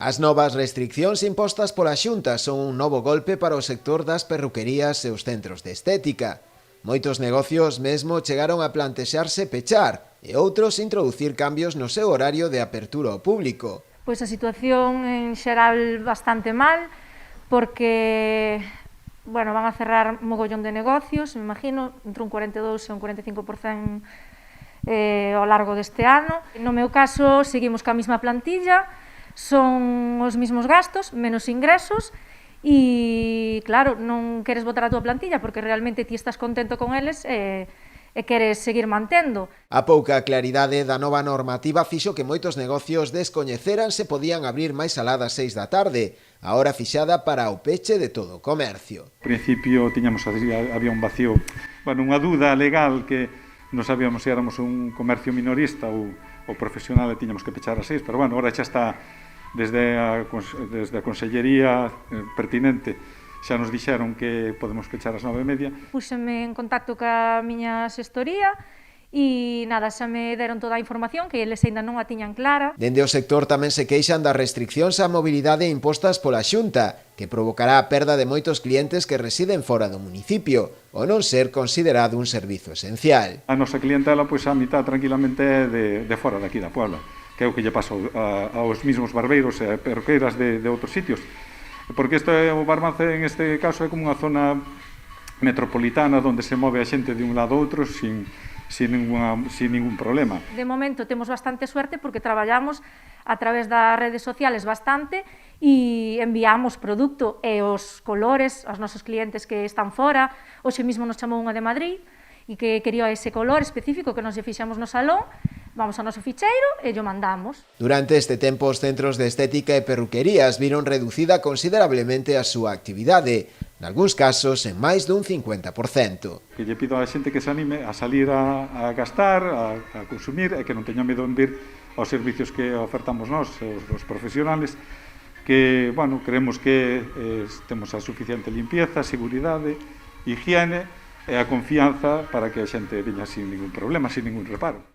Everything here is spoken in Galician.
As novas restriccións impostas pola Xunta son un novo golpe para o sector das perruquerías e os centros de estética. Moitos negocios mesmo chegaron a plantexarse pechar e outros introducir cambios no seu horario de apertura ao público. Pois a situación en xeral bastante mal, porque van a cerrar mogollón de negocios, me imagino, entre un 42 e un 45% ao largo deste ano. No meu caso, seguimos ca mesma plantilla, son os mesmos gastos, menos ingresos, e claro, non queres botar a túa plantilla porque realmente ti estás contento con eles e queres seguir mantendo. A pouca claridade da nova normativa fixo que moitos negocios descoñeceran se podían abrir máis alá das 6 da tarde, a hora fixada para o peche de todo o comercio. Ao principio había un vacío, unha dúda legal que non sabíamos se éramos un comercio minorista ou profesional e tiñamos que pechar a 6, pero agora xa está desde a Consellería pertinente, xa nos dixeron que podemos pechar ás 9:30. Púxeme en contacto ca miña xestoría e xa me deron toda a información que eles aínda non a tiñan clara. Dende o sector tamén se queixan das restriccións á mobilidade impostas pola Xunta, que provocará a perda de moitos clientes que residen fora do municipio, ou non ser considerado un servizo esencial. A nosa clientela, a mitad tranquilamente é de fora daqui da Puebla, que é o que lle pasa aos mismos barbeiros e perruqueiras de outros sitios. Porque o Barbanza, en este caso, é como unha zona metropolitana onde se move a xente de un lado a outro sin ningún problema. De momento temos bastante suerte porque traballamos a través das redes sociales bastante e enviamos produto e os colores aos nosos clientes que están fora. Hoxe mesmo nos chamou unha de Madrid e que quería ese color específico que nos fixamos no salón. Vamos ao noso ficheiro e o mandamos. Durante este tempo, os centros de estética e perruquerías viron reducida considerablemente a súa actividade, nalgúns casos en máis dun 50%. Que lle pido á xente que se anime a salir a gastar, a consumir, e que non teña medo en vir aos servicios que ofertamos nós, os profesionales, que, creemos que temos a suficiente limpieza, seguridade, higiene e a confianza para que a xente veña sin ningún problema, sin ningún reparo.